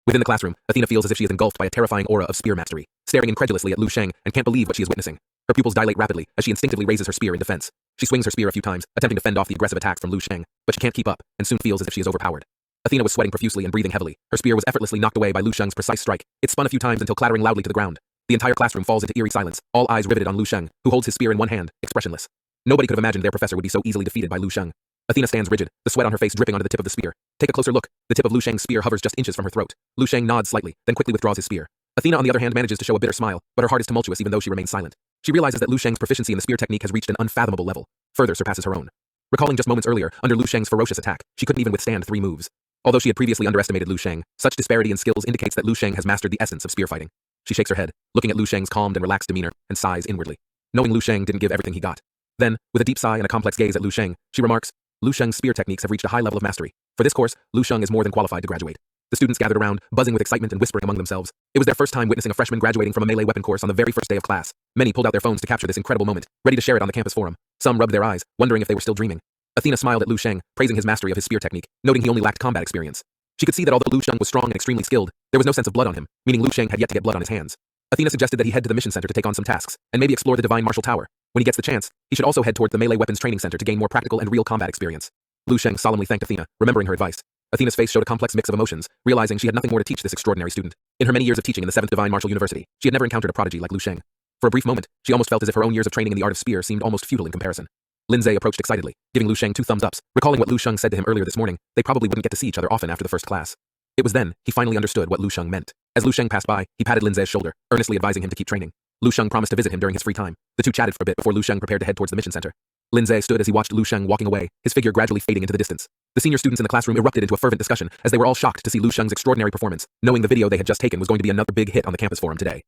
Within the classroom, Athena feels as if she is engulfed by a terrifying aura of spear mastery, staring incredulously at Lu Sheng and can't believe what she is witnessing. Her pupils dilate rapidly as she instinctively raises her spear in defense. She swings her spear a few times, attempting to fend off the aggressive attacks from Lu Sheng, but she can't keep up and soon feels as if she is overpowered. Athena was sweating profusely and breathing heavily. Her spear was effortlessly knocked away by Lu Sheng's precise strike. It spun a few times until clattering loudly to the ground. The entire classroom falls into eerie silence, all eyes riveted on Lu Sheng, who holds his spear in one hand, expressionless. Nobody could have imagined their professor would be so easily defeated by Lu Sheng. Athena stands rigid, the sweat on her face dripping onto the tip of the spear. Take a closer look. The tip of Lu Sheng's spear hovers just inches from her throat. Lu Sheng nods slightly, then quickly withdraws his spear. Athena, on the other hand, manages to show a bitter smile, but her heart is tumultuous even though she remains silent. She realizes that Lu Sheng's proficiency in the spear technique has reached an unfathomable level, further surpasses her own. Recalling just moments earlier, under Lu Sheng's ferocious attack, she couldn't even withstand 3 moves. Although she had previously underestimated Lu Sheng, such disparity in skills indicates that Lu Sheng has mastered the essence of spear fighting. She shakes her head, looking at Lu Sheng's calmed and relaxed demeanor, and sighs inwardly, knowing Lu Sheng didn't give everything he got. Then, with a deep sigh and a complex gaze at Lu Sheng, she remarks, Lu Sheng's spear techniques have reached a high level of mastery. For this course, Lu Sheng is more than qualified to graduate. The students gathered around, buzzing with excitement and whispering among themselves. It was their first time witnessing a freshman graduating from a melee weapon course on the very first day of class. Many pulled out their phones to capture this incredible moment, ready to share it on the campus forum. Some rubbed their eyes, wondering if they were still dreaming. Athena smiled at Lu Sheng, praising his mastery of his spear technique, noting he only lacked combat experience. She could see that although Lu Sheng was strong and extremely skilled, there was no sense of blood on him, meaning Lu Sheng had yet to get blood on his hands. Athena suggested that he head to the mission center to take on some tasks, and maybe explore the Divine Martial Tower. When he gets the chance, he should also head towards the Melee Weapons Training Center to gain more practical and real combat experience. Lu Sheng solemnly thanked Athena, remembering her advice. Athena's face showed a complex mix of emotions, realizing she had nothing more to teach this extraordinary student. In her many years of teaching in the 7th Divine Martial University, she had never encountered a prodigy like Lu Sheng. For a brief moment, she almost felt as if her own years of training in the art of spear seemed almost futile in comparison. Lindsay approached excitedly, giving Lu Sheng 2 thumbs ups, recalling what Lu Sheng said to him earlier this morning. They probably wouldn't get to see each other often after the first class. It was then he finally understood what Lu Sheng meant. As Lu Sheng passed by, he patted Lindsay's shoulder, earnestly advising him to keep training. Lu Sheng promised to visit him during his free time. The two chatted for a bit before Lu Sheng prepared to head towards the mission center. Lindsay stood as he watched Lu Sheng walking away, his figure gradually fading into the distance. The senior students in the classroom erupted into a fervent discussion as they were all shocked to see Lu Sheng's extraordinary performance, knowing the video they had just taken was going to be another big hit on the campus forum today.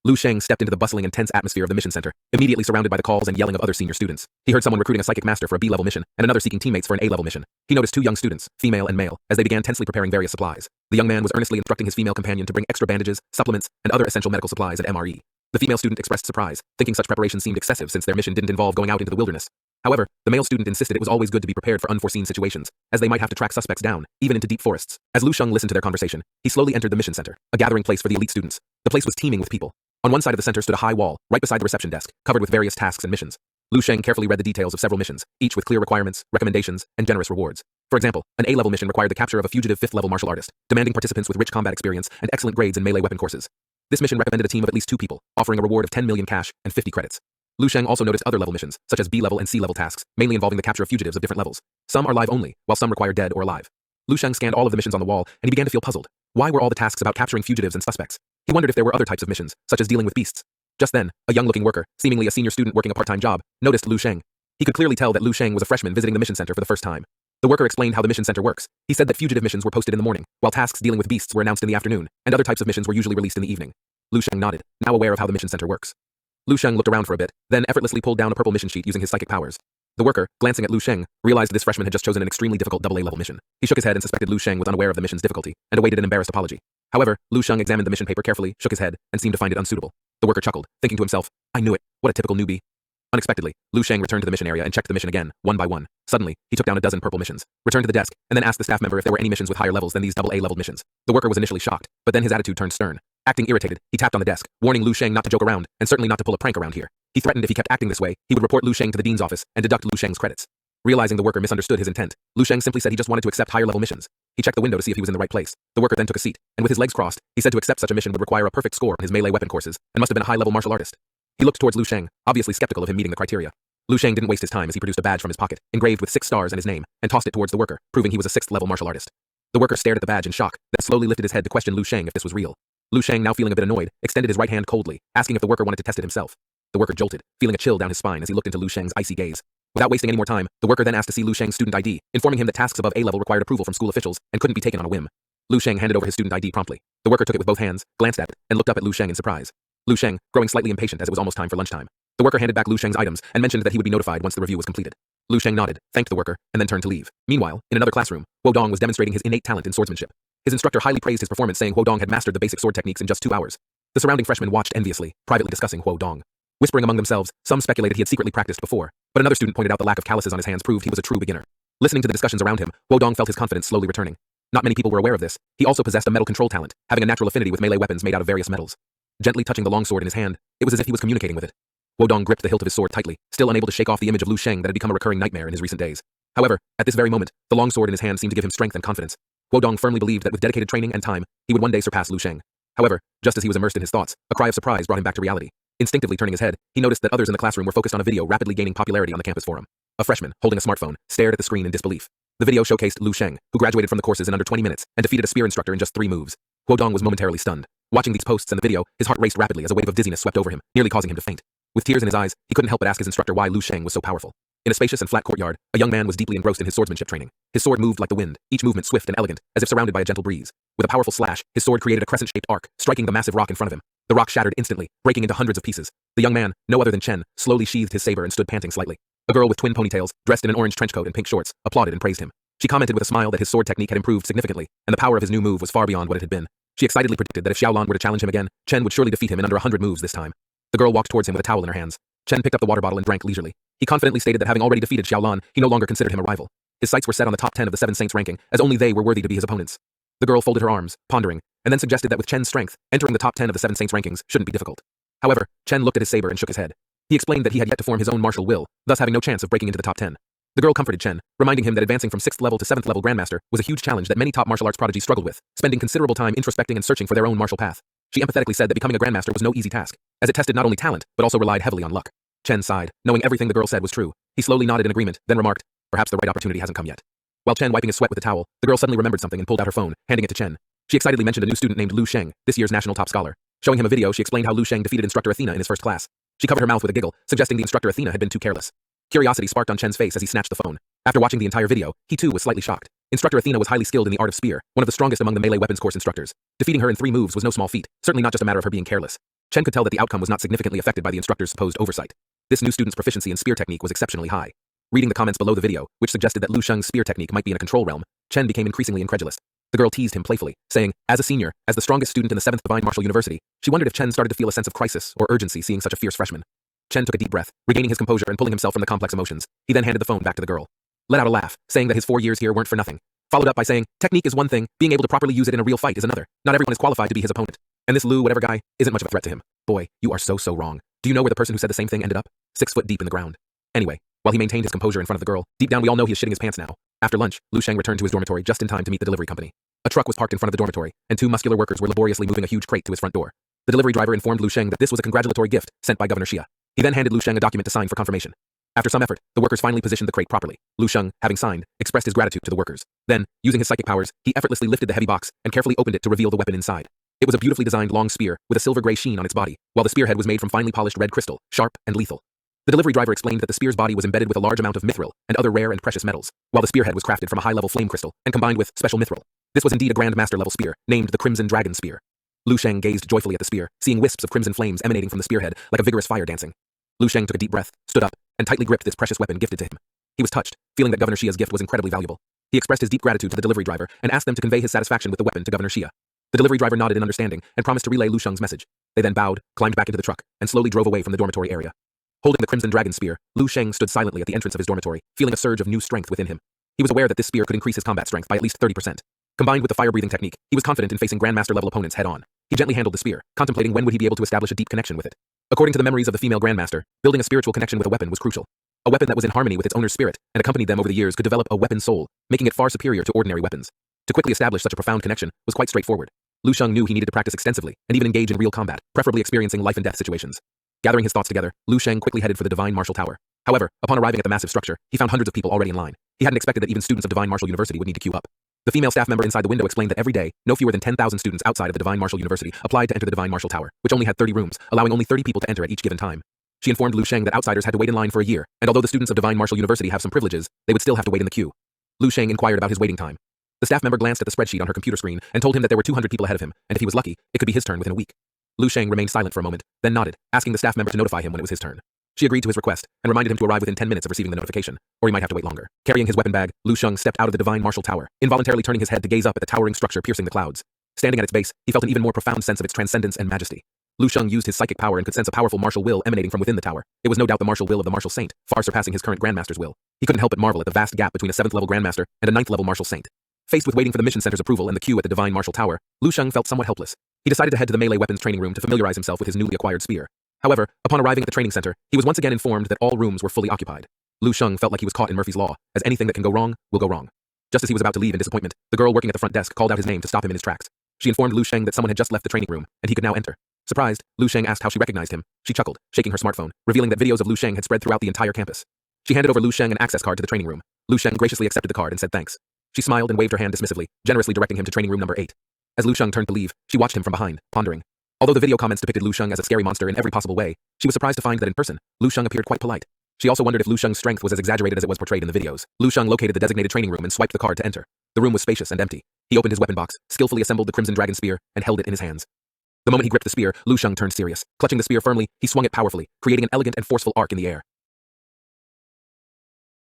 Lu Sheng stepped into the bustling and tense atmosphere of the mission center, immediately surrounded by the calls and yelling of other senior students. He heard someone recruiting a psychic master for a B-level mission, and another seeking teammates for an A-level mission. He noticed 2 young students, female and male, as they began tensely preparing various supplies. The young man was earnestly instructing his female companion to bring extra bandages, supplements, and other essential medical supplies at MRE. The female student expressed surprise, thinking such preparation seemed excessive since their mission didn't involve going out into the wilderness. However, the male student insisted it was always good to be prepared for unforeseen situations, as they might have to track suspects down, even into deep forests. As Lu Sheng listened to their conversation, he slowly entered the mission center, a gathering place for the elite students. The place was teeming with people. On one side of the center stood a high wall, right beside the reception desk, covered with various tasks and missions. Lu Sheng carefully read the details of several missions, each with clear requirements, recommendations, and generous rewards. For example, an A-level mission required the capture of a fugitive 5th-level martial artist, demanding participants with rich combat experience and excellent grades in melee weapon courses. This mission recommended a team of at least 2 people, offering a reward of 10 million cash and 50 credits. Lu Sheng also noticed other level missions, such as B-level and C-level tasks, mainly involving the capture of fugitives of different levels. Some are live only, while some require dead or alive. Lu Sheng scanned all of the missions on the wall, and he began to feel puzzled. Why were all the tasks about capturing fugitives and suspects? He wondered if there were other types of missions, such as dealing with beasts. Just then, a young-looking worker, seemingly a senior student working a part-time job, noticed Lu Sheng. He could clearly tell that Lu Sheng was a freshman visiting the mission center for the first time. The worker explained how the mission center works. He said that fugitive missions were posted in the morning, while tasks dealing with beasts were announced in the afternoon, and other types of missions were usually released in the evening. Lu Sheng nodded, now aware of how the mission center works. Lu Sheng looked around for a bit, then effortlessly pulled down a purple mission sheet using his psychic powers. The worker, glancing at Lu Sheng, realized this freshman had just chosen an extremely difficult AA level mission. He shook his head and suspected Lu Sheng was unaware of the mission's difficulty, and awaited an embarrassed apology. However, Lu Sheng examined the mission paper carefully, shook his head, and seemed to find it unsuitable. The worker chuckled, thinking to himself, I knew it, what a typical newbie. Unexpectedly, Lu Sheng returned to the mission area and checked the mission again, one by one. Suddenly, he took down a dozen purple missions, returned to the desk, and then asked the staff member if there were any missions with higher levels than these AA level missions. The worker was initially shocked, but then his attitude turned stern. Acting irritated, he tapped on the desk, warning Lu Sheng not to joke around, and certainly not to pull a prank around here. He threatened if he kept acting this way, he would report Lu Sheng to the dean's office and deduct Lu Sheng's credits. Realizing the worker misunderstood his intent, Lu Sheng simply said he just wanted to accept higher level missions. He checked the window to see if he was in the right place. The worker then took a seat, and with his legs crossed, he said to accept such a mission would require a perfect score on his melee weapon courses, and must have been a high-level martial artist. He looked towards Lu Sheng, obviously skeptical of him meeting the criteria. Lu Sheng didn't waste his time as he produced a badge from his pocket, engraved with 6 stars and his name, and tossed it towards the worker, proving he was a 6th-level martial artist. The worker stared at the badge in shock, then slowly lifted his head to question Lu Sheng if this was real. Lu Sheng, now feeling a bit annoyed, extended his right hand coldly, asking if the worker wanted to test it himself. The worker jolted, feeling a chill down his spine as he looked into Lu Sheng's icy gaze. Without wasting any more time, the worker then asked to see Lu Sheng's student ID, informing him that tasks above A-level required approval from school officials and couldn't be taken on a whim. Lu Sheng handed over his student ID promptly. The worker took it with both hands, glanced at it, and looked up at Lu Sheng in surprise. Lu Sheng, growing slightly impatient as it was almost time for lunchtime. The worker handed back Lu Sheng's items and mentioned that he would be notified once the review was completed. Lu Sheng nodded, thanked the worker, and then turned to leave. Meanwhile, in another classroom, Dong was demonstrating his innate talent in swordsmanship. His instructor highly praised his performance, saying Dong had mastered the basic sword techniques in just 2 hours. The surrounding freshmen watched enviously, privately discussing Dong. Whispering among themselves, some speculated he had secretly practiced before, but another student pointed out the lack of calluses on his hands proved he was a true beginner. Listening to the discussions around him, Dong felt his confidence slowly returning. Not many people were aware of this. He also possessed a metal control talent, having a natural affinity with melee weapons made out of various metals. Gently touching the longsword in his hand, it was as if he was communicating with it. Wodong gripped the hilt of his sword tightly, still unable to shake off the image of Lu Sheng that had become a recurring nightmare in his recent days. However, at this very moment, the longsword in his hand seemed to give him strength and confidence. Wodong firmly believed that with dedicated training and time, he would one day surpass Lu Sheng. However, just as he was immersed in his thoughts, a cry of surprise brought him back to reality. Instinctively turning his head, he noticed that others in the classroom were focused on a video rapidly gaining popularity on the campus forum. A freshman, holding a smartphone, stared at the screen in disbelief. The video showcased Lu Sheng, who graduated from the courses in under 20 minutes and defeated a spear instructor in just 3 moves. Wodong was momentarily stunned. Watching these posts and the video, his heart raced rapidly as a wave of dizziness swept over him, nearly causing him to faint. With tears in his eyes, he couldn't help but ask his instructor why Lu Sheng was so powerful. In a spacious and flat courtyard, a young man was deeply engrossed in his swordsmanship training. His sword moved like the wind, each movement swift and elegant, as if surrounded by a gentle breeze. With a powerful slash, his sword created a crescent-shaped arc, striking the massive rock in front of him. The rock shattered instantly, breaking into hundreds of pieces. The young man, no other than Chen, slowly sheathed his saber and stood panting slightly. A girl with twin ponytails, dressed in an orange trenchcoat and pink shorts, applauded and praised him. She commented with a smile that his sword technique had improved significantly, and the power of his new move was far beyond what it had been. She excitedly predicted that if Xiaolan were to challenge him again, Chen would surely defeat him in under 100 moves this time. The girl walked towards him with a towel in her hands. Chen picked up the water bottle and drank leisurely. He confidently stated that having already defeated Xiaolan, he no longer considered him a rival. His sights were set on the top 10 of the 7 saints ranking, as only they were worthy to be his opponents. The girl folded her arms, pondering, and then suggested that with Chen's strength, entering the top 10 of the 7 saints rankings shouldn't be difficult. However, Chen looked at his saber and shook his head. He explained that he had yet to form his own martial will, thus having no chance of breaking into the top 10. The girl comforted Chen, reminding him that advancing from 6th level to 7th level Grandmaster was a huge challenge that many top martial arts prodigies struggled with, spending considerable time introspecting and searching for their own martial path. She empathetically said that becoming a Grandmaster was no easy task, as it tested not only talent, but also relied heavily on luck. Chen sighed, knowing everything the girl said was true. He slowly nodded in agreement, then remarked, perhaps the right opportunity hasn't come yet. While Chen wiping his sweat with a towel, the girl suddenly remembered something and pulled out her phone, handing it to Chen. She excitedly mentioned a new student named Lu Sheng, this year's national top scholar. Showing him a video, she explained how Lu Sheng defeated instructor Athena in his first class. She covered her mouth with a giggle, suggesting the instructor Athena had been too careless. Curiosity sparked on Chen's face as he snatched the phone. After watching the entire video, he too was slightly shocked. Instructor Athena was highly skilled in the art of spear, one of the strongest among the melee weapons course instructors. Defeating her in 3 moves was no small feat, certainly not just a matter of her being careless. Chen could tell that the outcome was not significantly affected by the instructor's supposed oversight. This new student's proficiency in spear technique was exceptionally high. Reading the comments below the video, which suggested that Lu Sheng's spear technique might be in a control realm, Chen became increasingly incredulous. The girl teased him playfully, saying, as a senior, as the strongest student in the 7th Divine Martial University, she wondered if Chen started to feel a sense of crisis or urgency seeing such a fierce freshman. Chen took a deep breath, regaining his composure and pulling himself from the complex emotions. He then handed the phone back to the girl. Let out a laugh, saying that his 4 years here weren't for nothing. Followed up by saying, technique is one thing, being able to properly use it in a real fight is another. Not everyone is qualified to be his opponent. And this Lu whatever guy isn't much of a threat to him. Boy, you are so wrong. Do you know where the person who said the same thing ended up? 6 foot deep in the ground. Anyway, while he maintained his composure in front of the girl, deep down we all know he is shitting his pants now. After lunch, Lu Sheng returned to his dormitory just in time to meet the delivery company. A truck was parked in front of the dormitory, and 2 muscular workers were laboriously moving a huge crate to his front door. The delivery driver informed Lu Sheng that this was a congratulatory gift sent by Governor Xia. He then handed Lu Sheng a document to sign for confirmation. After some effort, the workers finally positioned the crate properly. Lu Sheng, having signed, expressed his gratitude to the workers. Then, using his psychic powers, he effortlessly lifted the heavy box and carefully opened it to reveal the weapon inside. It was a beautifully designed long spear with a silver-gray sheen on its body, while the spearhead was made from finely polished red crystal, sharp and lethal. The delivery driver explained that the spear's body was embedded with a large amount of mithril and other rare and precious metals, while the spearhead was crafted from a high-level flame crystal and combined with special mithril. This was indeed a Grand Master-level spear, named the Crimson Dragon Spear. Lu Sheng gazed joyfully at the spear, seeing wisps of crimson flames emanating from the spearhead like a vigorous fire dancing. Lu Sheng took a deep breath, stood up, and tightly gripped this precious weapon gifted to him. He was touched, feeling that Governor Xia's gift was incredibly valuable. He expressed his deep gratitude to the delivery driver and asked them to convey his satisfaction with the weapon to Governor Xia. The delivery driver nodded in understanding and promised to relay Lu Sheng's message. They then bowed, climbed back into the truck, and slowly drove away from the dormitory area. Holding the Crimson Dragon Spear, Lu Sheng stood silently at the entrance of his dormitory, feeling a surge of new strength within him. He was aware that this spear could increase his combat strength by at least 30%. Combined with the fire-breathing technique, he was confident in facing Grandmaster-level opponents head-on. He gently handled the spear, contemplating when would he be able to establish a deep connection with it. According to the memories of the female Grandmaster, building a spiritual connection with a weapon was crucial. A weapon that was in harmony with its owner's spirit and accompanied them over the years could develop a weapon soul, making it far superior to ordinary weapons. To quickly establish such a profound connection was quite straightforward. Lu Sheng knew he needed to practice extensively and even engage in real combat, preferably experiencing life and death situations. Gathering his thoughts together, Lu Sheng quickly headed for the Divine Martial Tower. However, upon arriving at the massive structure, he found hundreds of people already in line. He hadn't expected that even students of Divine Martial University would need to queue up. The female staff member inside the window explained that every day, no fewer than 10,000 students outside of the Divine Martial University applied to enter the Divine Martial Tower, which only had 30 rooms, allowing only 30 people to enter at each given time. She informed Lu Sheng that outsiders had to wait in line for a year, and although the students of Divine Martial University have some privileges, they would still have to wait in the queue. Lu Sheng inquired about his waiting time. The staff member glanced at the spreadsheet on her computer screen and told him that there were 200 people ahead of him, and if he was lucky, it could be his turn within a week. Lu Sheng remained silent for a moment, then nodded, asking the staff member to notify him when it was his turn. She agreed to his request and reminded him to arrive within 10 minutes of receiving the notification, or he might have to wait longer. Carrying his weapon bag, Lu Sheng stepped out of the Divine Martial Tower, involuntarily turning his head to gaze up at the towering structure piercing the clouds. Standing at its base, he felt an even more profound sense of its transcendence and majesty. Lu Sheng used his psychic power and could sense a powerful martial will emanating from within the tower. It was no doubt the martial will of the martial saint, far surpassing his current Grandmaster's will. He couldn't help but marvel at the vast gap between a 7th level Grandmaster and a 9th level martial saint. Faced with waiting for the mission center's approval and the queue at the Divine Martial Tower, Lu Sheng felt somewhat helpless. He decided to head to the melee weapons training room to familiarize himself with his newly acquired spear. However, upon arriving at the training center, he was once again informed that all rooms were fully occupied. Lu Sheng felt like he was caught in Murphy's Law, as anything that can go wrong will go wrong. Just as he was about to leave in disappointment, the girl working at the front desk called out his name to stop him in his tracks. She informed Lu Sheng that someone had just left the training room, and he could now enter. Surprised, Lu Sheng asked how she recognized him. She chuckled, shaking her smartphone, revealing that videos of Lu Sheng had spread throughout the entire campus. She handed over Lu Sheng an access card to the training room. Lu Sheng graciously accepted the card and said thanks. She smiled and waved her hand dismissively, generously directing him to training room number 8. As Lu Sheng turned to leave, she watched him from behind, pondering. Although the video comments depicted Lu Sheng as a scary monster in every possible way, she was surprised to find that in person, Lu Sheng appeared quite polite. She also wondered if Lu Sheng's strength was as exaggerated as it was portrayed in the videos. Lu Sheng located the designated training room and swiped the card to enter. The room was spacious and empty. He opened his weapon box, skillfully assembled the Crimson Dragon Spear, and held it in his hands. The moment he gripped the spear, Lu Sheng turned serious. Clutching the spear firmly, he swung it powerfully, creating an elegant and forceful arc in the air.